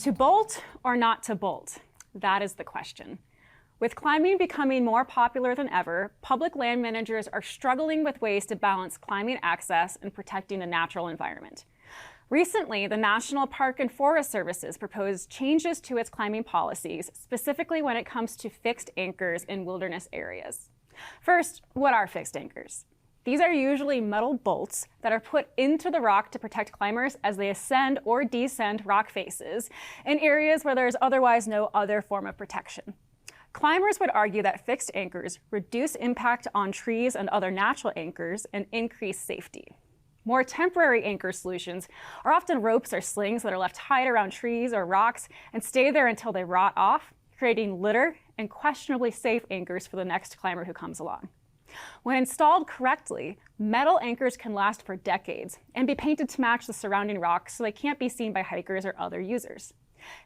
To bolt or not to bolt? That is the question. With climbing becoming more popular than ever, public land managers are struggling with ways to balance climbing access and protecting the natural environment. Recently, the National Park and Forest Services proposed changes to its climbing policies, specifically when it comes to fixed anchors in wilderness areas. First, what are fixed anchors? These are usually metal bolts that are put into the rock to protect climbers as they ascend or descend rock faces in areas where there is otherwise no other form of protection. Climbers would argue that fixed anchors reduce impact on trees and other natural anchors and increase safety. More temporary anchor solutions are often ropes or slings that are left tied around trees or rocks and stay there until they rot off, creating litter and questionably safe anchors for the next climber who comes along. When installed correctly, metal anchors can last for decades and be painted to match the surrounding rocks so they can't be seen by hikers or other users.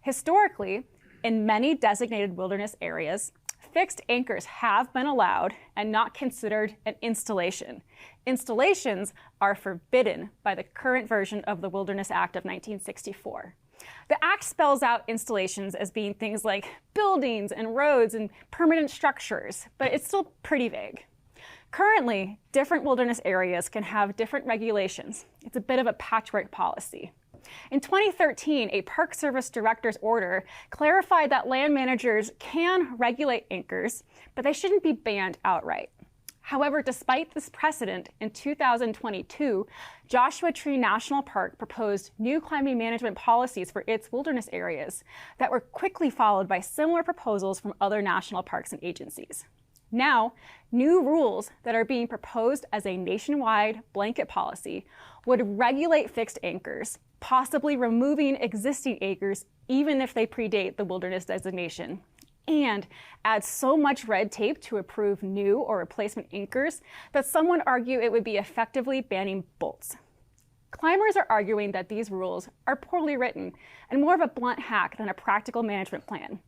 Historically, in many designated wilderness areas, fixed anchors have been allowed and not considered an installation. Installations are forbidden by the current version of the Wilderness Act of 1964. The Act spells out installations as being things like buildings and roads and permanent structures, but it's still pretty vague. Currently, different wilderness areas can have different regulations. It's a bit of a patchwork policy. In 2013, a Park Service director's order clarified that land managers can regulate anchors, but they shouldn't be banned outright. However, despite this precedent, in 2022, Joshua Tree National Park proposed new climbing management policies for its wilderness areas that were quickly followed by similar proposals from other national parks and agencies. Now, new rules that are being proposed as a nationwide blanket policy would regulate fixed anchors, possibly removing existing anchors even if they predate the wilderness designation, and add so much red tape to approve new or replacement anchors that some would argue it would be effectively banning bolts. Climbers are arguing that these rules are poorly written and more of a blunt hack than a practical management plan.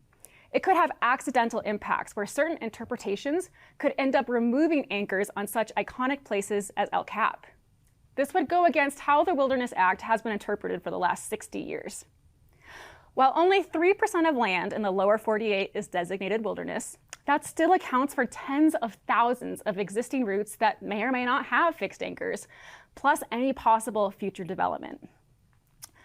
It could have accidental impacts where certain interpretations could end up removing anchors on such iconic places as El Cap. This would go against how the Wilderness Act has been interpreted for the last 60 years. While only 3% of land in the lower 48 is designated wilderness, that still accounts for tens of thousands of existing routes that may or may not have fixed anchors, plus any possible future development.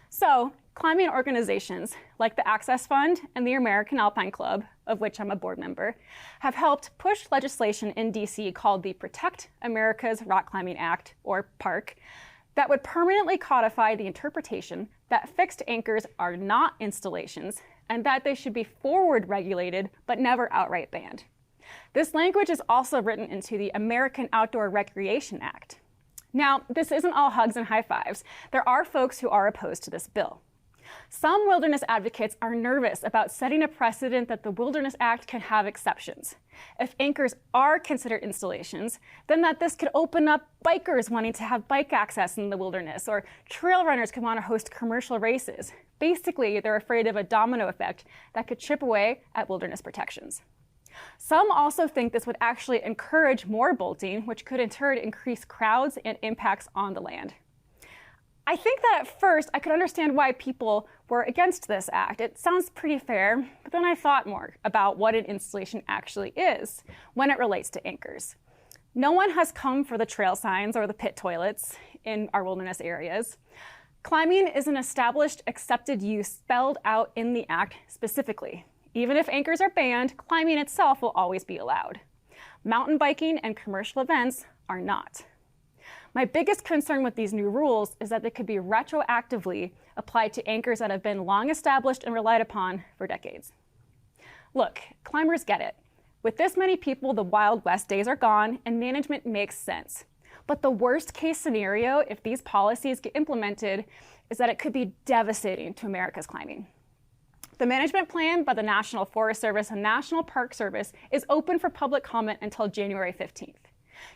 So, climbing organizations like the Access Fund and the American Alpine Club, of which I'm a board member, have helped push legislation in DC called the Protect America's Rock Climbing Act, or PARC, that would permanently codify the interpretation that fixed anchors are not installations and that they should be forward regulated but never outright banned. This language is also written into the American Outdoor Recreation Act. Now, this isn't all hugs and high fives. There are folks who are opposed to this bill. Some wilderness advocates are nervous about setting a precedent that the Wilderness Act can have exceptions. If anchors are considered installations, then this could open up bikers wanting to have bike access in the wilderness, or trail runners could want to host commercial races. Basically, they're afraid of a domino effect that could chip away at wilderness protections. Some also think this would actually encourage more bolting, which could in turn increase crowds and impacts on the land. I think that at first I could understand why people were against this act. It sounds pretty fair, but then I thought more about what an installation actually is when it relates to anchors. No one has come for the trail signs or the pit toilets in our wilderness areas. Climbing is an established, accepted use spelled out in the act specifically. Even if anchors are banned, climbing itself will always be allowed. Mountain biking and commercial events are not. My biggest concern with these new rules is that they could be retroactively applied to anchors that have been long established and relied upon for decades. Look, climbers get it. With this many people, the Wild West days are gone and management makes sense. But the worst case scenario, if these policies get implemented, is that it could be devastating to America's climbing. The management plan by the National Forest Service and National Park Service is open for public comment until January 15th.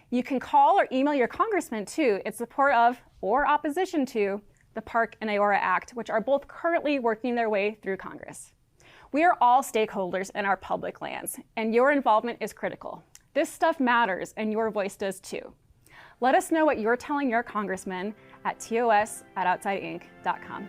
You can call or email your congressman too in support of or opposition to the Park and Aora Act, which are both currently working their way through Congress. We are all stakeholders in our public lands, and your involvement is critical. This stuff matters, and your voice does too. Let us know what you're telling your congressman at tos@outsideinc.com.